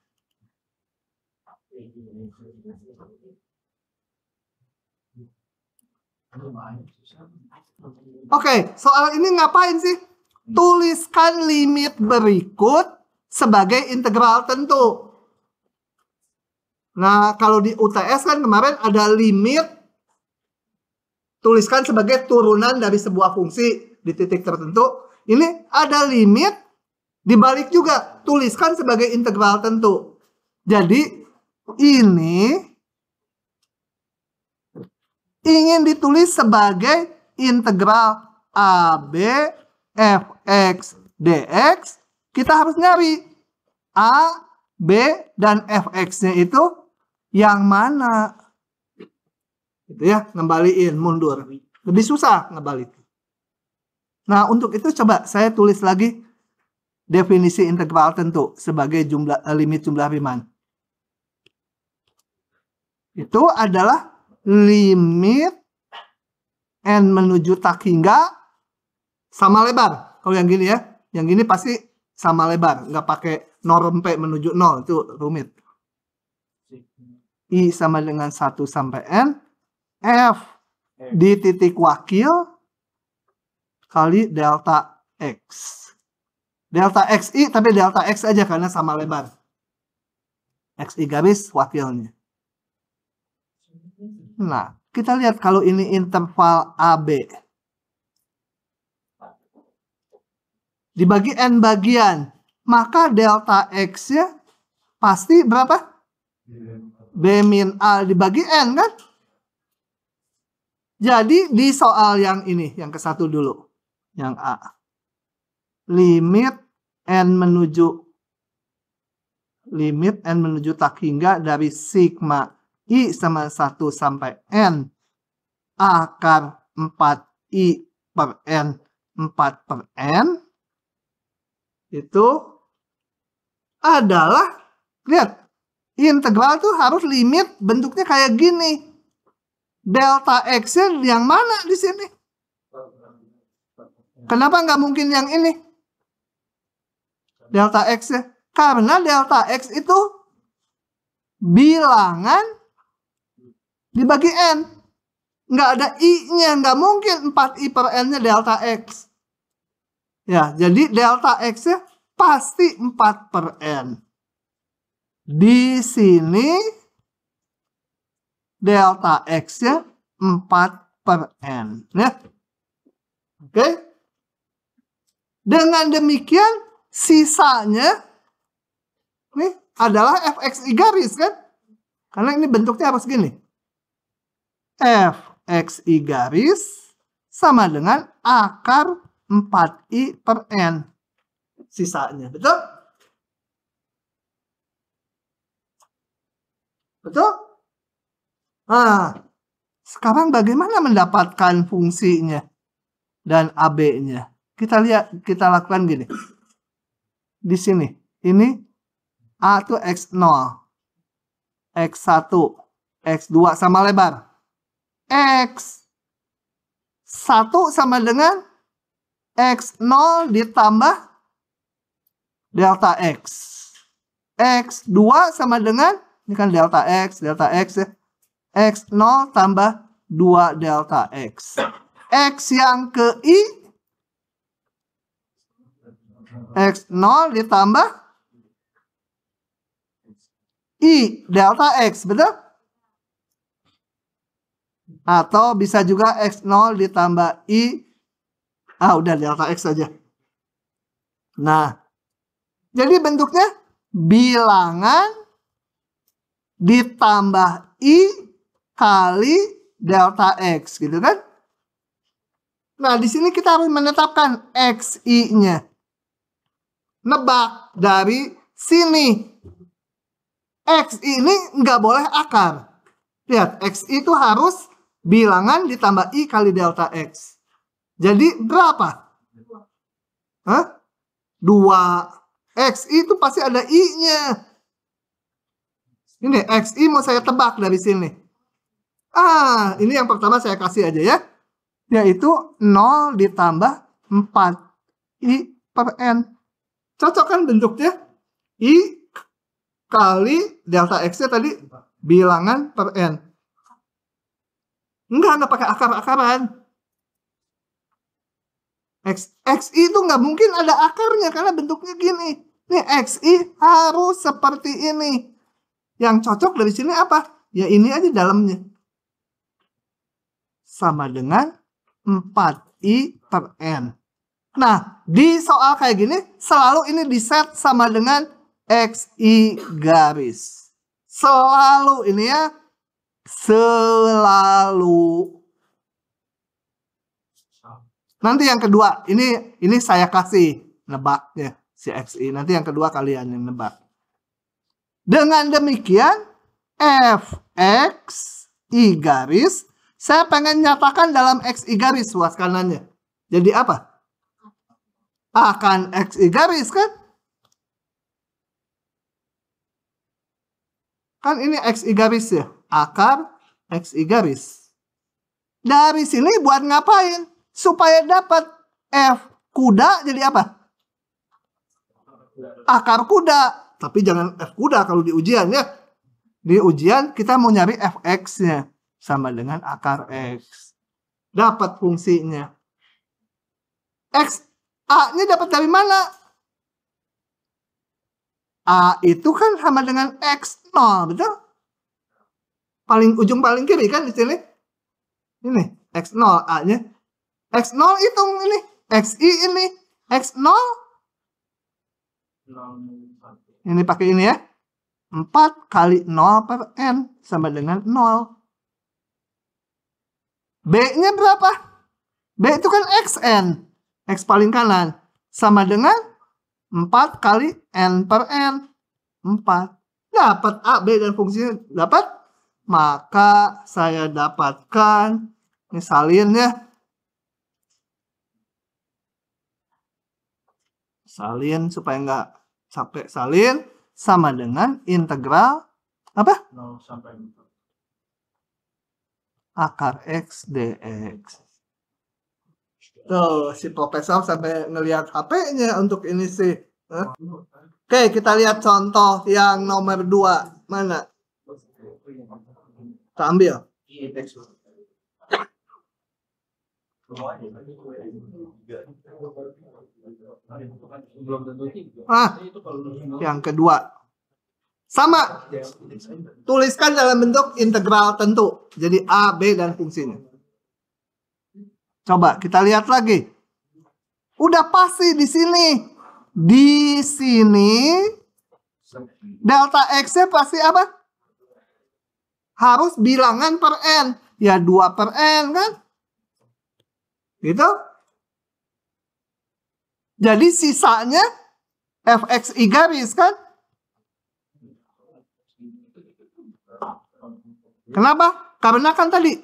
A: Oke, soal ini ngapain sih? Tuliskan limit berikut sebagai integral tentu. Nah, kalau di UTS kan kemarin ada limit tuliskan sebagai turunan dari sebuah fungsi di titik tertentu. Ini ada limit dibalik juga tuliskan sebagai integral tentu. Jadi ini ingin ditulis sebagai integral AB fx dx. Kita harus nyari A, B, dan fx-nya itu yang mana. Itu ya, ngembaliin, mundur. Lebih susah ngebalik. Nah, untuk itu coba saya tulis lagi definisi integral tentu sebagai limit jumlah Riemann. Itu adalah limit n menuju tak hingga sama lebar. Kalau yang gini ya, yang gini pasti sama lebar, nggak pakai norm P menuju 0, itu rumit. I sama dengan 1 sampai N, F di titik wakil kali delta X. Delta XI, tapi delta X aja karena sama lebar. XI garis wakilnya. Nah, kita lihat kalau ini interval AB. Dibagi N bagian, maka delta X-nya pasti berapa? B min A dibagi N kan? Jadi di soal yang ini, yang ke satu dulu. Yang A. Limit N menuju tak hingga dari sigma I sama 1 sampai N akar 4I per N 4 per N itu adalah, lihat, integral tuh harus limit bentuknya kayak gini. Delta X-nya yang mana di sini? Kenapa nggak mungkin yang ini? Delta X-nya. Karena delta X itu bilangan dibagi N. Nggak ada I-nya. Nggak mungkin 4I per N-nya delta X. Ya, jadi delta X-nya pasti 4 per N. Di sini delta X-nya 4 per N. Ya. Oke. Dengan demikian, sisanya ini adalah fxi garis kan? Karena ini bentuknya harus gini. Fxi garis sama dengan akar 4i per N. Sisanya, betul? Betul? Nah, sekarang bagaimana mendapatkan fungsinya dan AB-nya? Kita lihat, kita lakukan gini. Di sini, ini A itu X0, X1, X2 sama lebar. X1 sama dengan X0 ditambah delta X. X2 sama dengan, ini kan delta X ya. X0 tambah 2 delta X. X yang ke I, X0 ditambah I delta X, betul? Atau bisa juga X0 ditambah I, udah delta X saja. Nah, jadi bentuknya bilangan ditambah I kali delta X, gitu kan? Nah, di sini kita harus menetapkan XI-nya. Nebak dari sini. X ini nggak boleh akar. Lihat, X itu harus bilangan ditambah I kali delta X. Jadi berapa? 2. X itu pasti ada I-nya. Ini XI mau saya tebak dari sini. Ini yang pertama saya kasih aja ya. Yaitu 0 ditambah 4I per N. Cocok kan bentuknya? I kali delta X-nya tadi bilangan per N. Enggak pakai akar-akaran. XI itu nggak mungkin ada akarnya karena bentuknya gini. Nih XI harus seperti ini. Yang cocok dari sini apa? Ya ini aja dalamnya. Sama dengan 4I per N. Nah, di soal kayak gini, selalu ini diset sama dengan XI garis. Selalu ini ya. Selalu. Nanti yang kedua, ini saya kasih nebaknya si XI. Nanti yang kedua kalian yang nebak. Dengan demikian, Fxi garis, saya pengen nyatakan dalam XI garis luas kanannya. Jadi apa? Akan XI garis kan? Kan ini XI garis ya. Akar XI garis. Dari sini buat ngapain? Supaya dapat F kuda jadi apa? Akar kuda. Tapi jangan F kuda kalau di ujian ya. Di ujian kita mau nyari Fx-nya. Sama dengan akar X. Dapat fungsinya. X A-nya dapat dari mana? A itu kan sama dengan X0, betul? Ujung paling kiri kan di sini. Ini X0 A-nya. X0 hitung ini. XI ini. X0. Ini pakai ini ya. 4 kali 0 per N sama dengan 0. B-nya berapa? B itu kan XN. X paling kanan. Sama dengan 4 kali N per N. 4. Dapat A, B dan fungsinya dapat. Maka saya dapatkan. Ini salin ya. Salin supaya nggak capek salin. sama dengan integral apa?
B: 0 sampai 4.
A: Akar X dx. Tuh, si profesor sampai ngelihat HP-nya untuk ini sih. Oke, kita lihat contoh yang nomor 2. Mana? Kita ambil. Yang kedua. Sama. Tuliskan dalam bentuk integral tentu. Jadi A, B, dan fungsinya. Coba kita lihat lagi. Udah pasti di sini. Di sini delta X-nya pasti apa? Harus bilangan per N. Ya 2 per N kan? Gitu. Jadi sisanya fxi garis kan? Kenapa? Karena kan tadi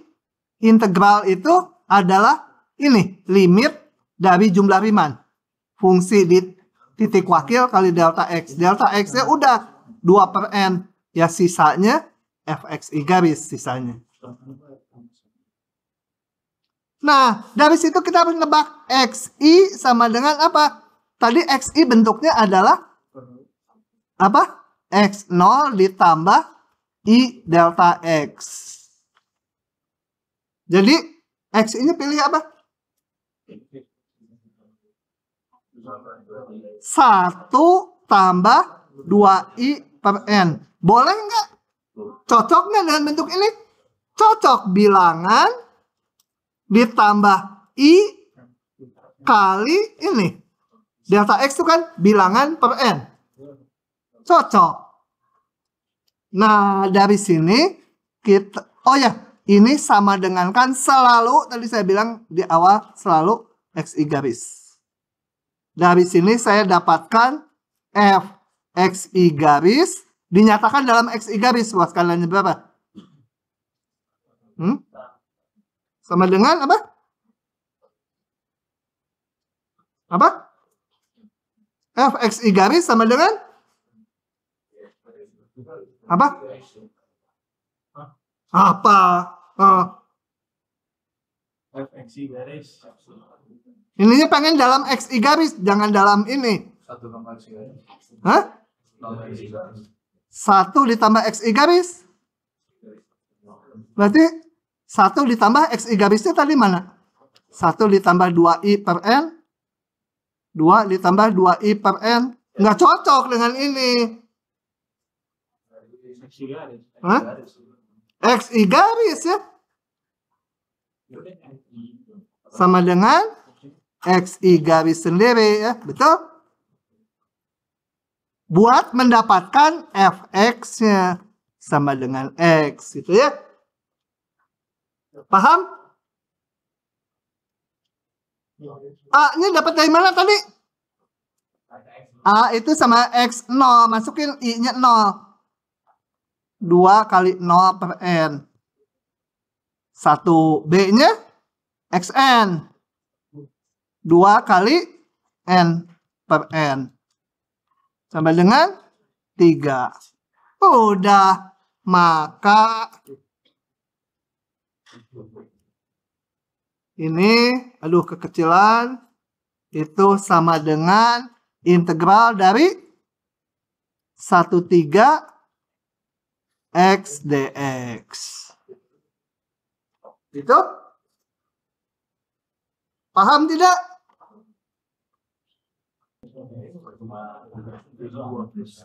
A: integral itu adalah ini limit dari jumlah Riemann. Fungsi di titik wakil kali delta X. Delta X-nya udah 2 per N. Ya sisanya fxi garis sisanya. Nah, dari situ kita harus nebak xi sama dengan apa? Tadi xi bentuknya adalah apa? X0 ditambah I delta X. Jadi, xi-nya pilih apa? 1 tambah 2i per N. Boleh nggak? Cocok nggak dengan bentuk ini? Cocok. Bilangan ditambah I kali ini. Delta X itu kan bilangan per N. Cocok. Nah, dari sini kita... Oh ya, ini sama dengan kan selalu, tadi saya bilang di awal selalu xi garis. Dari sini saya dapatkan f xi garis dinyatakan dalam xi garis. Luas skaalanya berapa? Sama dengan apa? Apa? F xi garis sama dengan apa? Apa?
B: fxi garis.
A: Ininya pengen dalam xi garis, jangan dalam ini.
C: 1 tambah xi garis.
A: Hah? 1 ditambah xi garis. Berarti 1 ditambah xi garisnya tadi mana? 1 ditambah 2i per N. 2 ditambah 2i per N. Nggak cocok dengan ini.
B: Xi garis.
A: Hah? Xi garis ya. Sama dengan xi garis sendiri ya. Betul? Buat mendapatkan fx-nya sama dengan x gitu ya. Paham? A-nya dapat dari mana tadi? A itu sama X 0. Masukin I-nya 0. 2 kali 0 per N. 1 B-nya XN. 2 kali N per N. Sama dengan 3. Udah. Maka ini, aduh kekecilan, itu sama dengan integral dari 13 X dx. Itu? Paham tidak?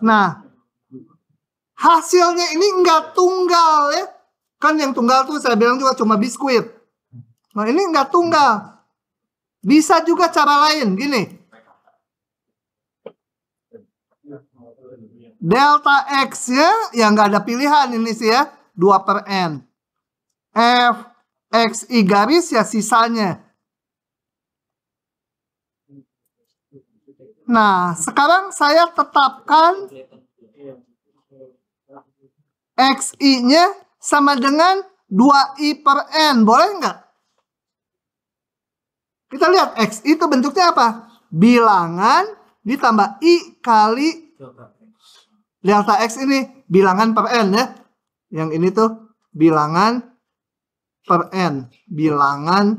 A: Nah, hasilnya ini enggak tunggal ya. Kan yang tunggal tuh saya bilang juga cuma biskuit. Nah ini enggak tunggal. Bisa juga cara lain, gini. Delta X-nya ya nggak ada pilihan ini sih ya. 2 per N. F xi garis ya sisanya. Nah, sekarang saya tetapkan xi-nya sama dengan 2i per N. Boleh nggak? Kita lihat xi itu bentuknya apa? Bilangan ditambah i kali delta X ini bilangan per N ya. Yang ini tuh bilangan per N. Bilangan.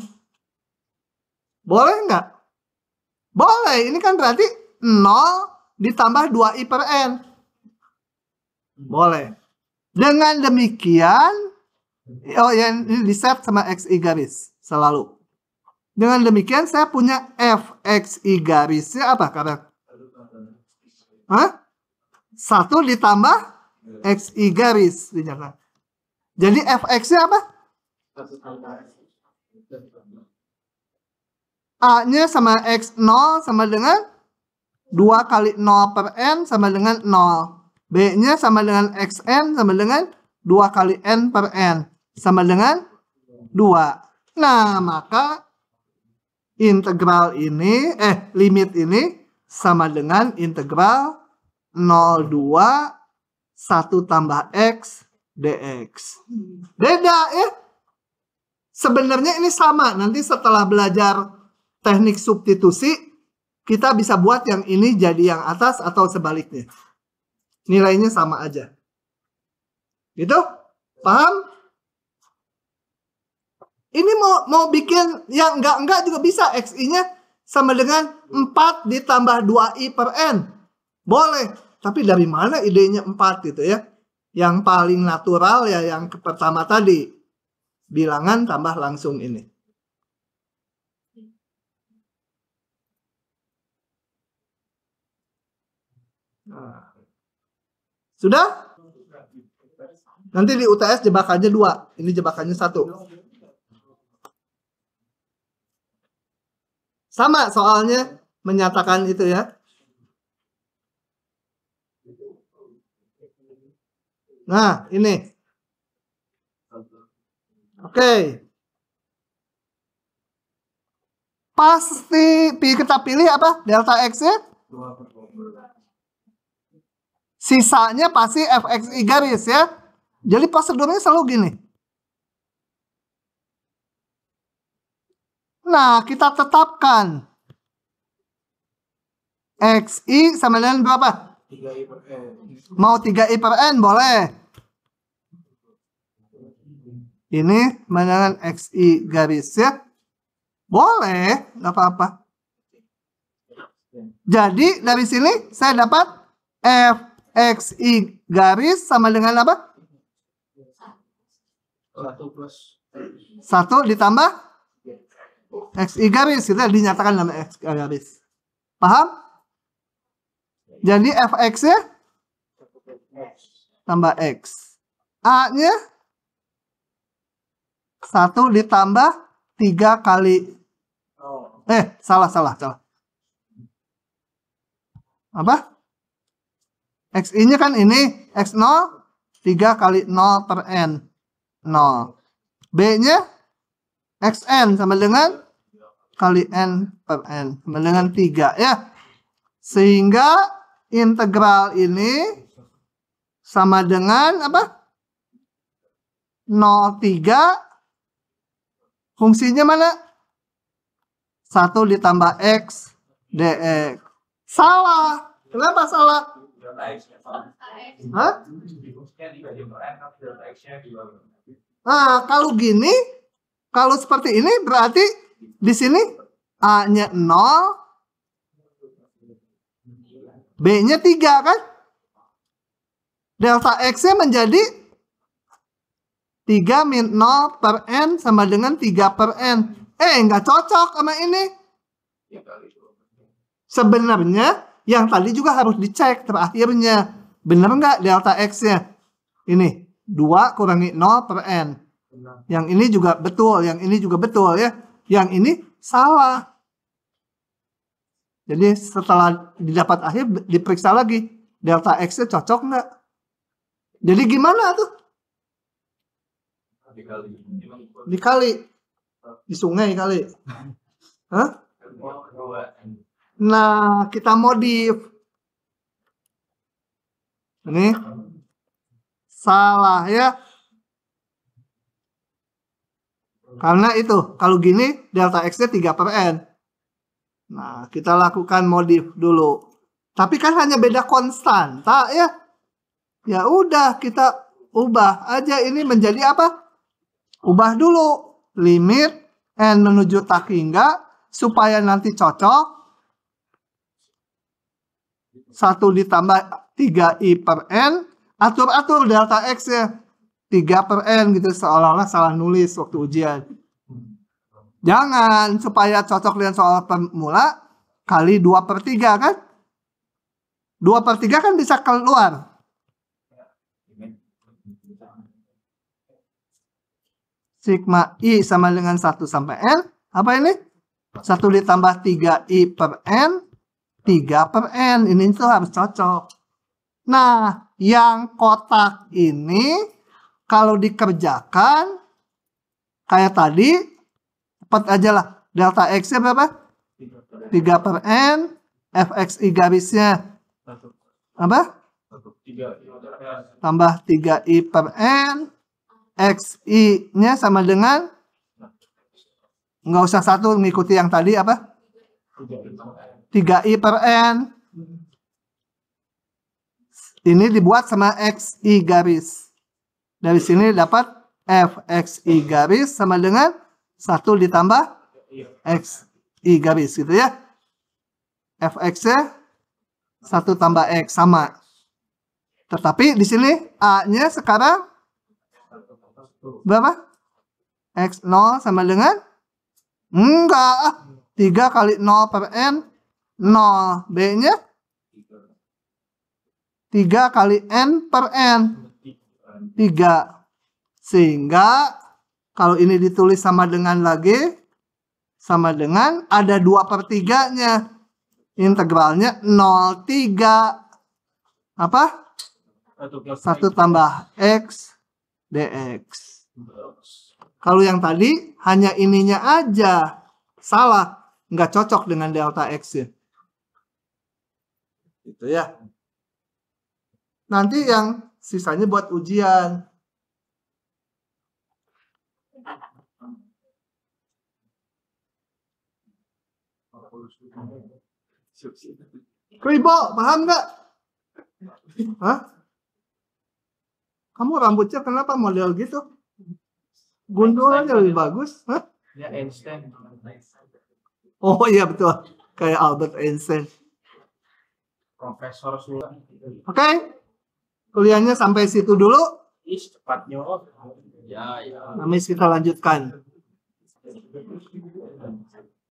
A: Boleh nggak? Boleh. Ini kan berarti 0 ditambah 2i per N. Boleh. Dengan demikian, oh ya ini di set sama xi garis selalu. Dengan demikian saya punya fxi garisnya apa karena? Hah? 1 ditambah xi garis dinyatakan. Jadi fx-nya apa? A-nya sama x0 sama dengan 2 kali 0 per n sama dengan 0. B-nya sama dengan xn sama dengan 2 kali n per n sama dengan 2. Nah, maka integral ini, limit ini sama dengan integral 0,2 1 tambah x dx. Beda ya. Sebenarnya ini sama. Nanti setelah belajar teknik substitusi, kita bisa buat yang ini jadi yang atas atau sebaliknya. Nilainya sama aja. Gitu? Paham? Ini mau bikin yang enggak juga bisa. Xi-nya sama dengan 4 ditambah 2i per n. Boleh. Tapi dari mana idenya 4 gitu ya? Yang paling natural ya yang pertama tadi. Bilangan tambah langsung ini. Nah. Sudah? Nanti di UTS jebakannya 2. Ini jebakannya 1. Sama soalnya menyatakan itu ya. Nah, ini. Oke. Pasti kita pilih apa? Delta X-nya? Sisanya pasti fxi garis ya. Jadi prosedurnya selalu gini. Nah, kita tetapkan xi sama dengan berapa?
B: 3i per n.
A: Mau 3i per n boleh. Ini dengan xi garis ya. Boleh, nggak apa-apa. Jadi dari sini saya dapat fxi garis sama dengan apa?
B: 1 plus
A: 1 ditambah xi garis. Kita dinyatakan nama xi garis. Paham? Jadi fx-nya tambah x. A-nya 1 ditambah 3 kali. Salah. Apa? Xi-nya kan ini. X0 3 kali 0 per n. 0. B-nya xn sama dengan kali n per n. Sama dengan 3 ya. Sehingga integral ini sama dengan apa? 0,3. Fungsinya mana? 1 ditambah x dx. Salah. Kenapa salah? Hah? Nah, kalau gini, kalau seperti ini berarti di sini A-nya 0, B-nya 3 kan? Delta X-nya menjadi 3 min 0 per N sama dengan 3 per N. Nggak cocok sama ini. Sebenarnya yang tadi juga harus dicek terakhirnya. Bener nggak delta X-nya? Ini 2 kurangi 0 per N. Yang ini juga betul, yang ini juga betul ya. Yang ini salah. Jadi setelah didapat akhir diperiksa lagi. Delta X-nya cocok nggak? Jadi gimana tuh? Dikali. Di sungai kali. Hah? Nah, kita modif. Ini salah ya. Karena itu, kalau gini delta X-nya 3 per N. Nah, kita lakukan modif dulu. Tapi kan hanya beda konstanta ya. Ya udah kita ubah aja ini menjadi apa? Ubah dulu limit n menuju tak hingga supaya nanti cocok. 1 ditambah 3i per n. Atur-atur delta x ya. 3 per n gitu, seolah-olah salah nulis waktu ujian. Jangan, supaya cocok dengan soal pemula, kali 2 per 3 kan? 2 per 3 kan bisa keluar. Sigma I sama dengan 1 sampai N. Apa ini? 1 ditambah 3I per N. 3 per N. Ini tuh harus cocok. Nah, yang kotak ini kalau dikerjakan kayak tadi, cepat aja lah. Delta X-nya berapa? 3 per N. Fxi garisnya apa? Tambah 3I per N. XI-nya sama dengan, nggak usah 1, mengikuti yang tadi apa? 3I per N. Ini dibuat sama XI garis. Dari sini dapat Fxi garis sama dengan 1 ditambah XI garis gitu ya. Fx-nya 1 tambah X sama. Tetapi di sini A-nya sekarang berapa? X0 sama dengan? Enggak. 3 kali 0 per N. 0. B-nya? 3 kali N per N. 3. Sehingga kalau ini ditulis sama dengan lagi, sama dengan ada 2 per 3-nya. Integralnya 0,3. Apa? 1 tambah X dx. Kalau yang tadi hanya ininya aja salah, nggak cocok dengan delta X ya. Gitu ya. Nanti yang sisanya buat ujian. Kribo, paham nggak? Hah? Kamu rambutnya kenapa model gitu? Gundulannya lebih bagus. Hah?
B: Ya Einstein.
A: Oh iya betul. Kayak Albert Einstein.
B: Profesor Sula.
A: Oke. Kuliahnya sampai situ dulu.
B: Cepatnya.
C: Ya.
A: Nanti kita lanjutkan.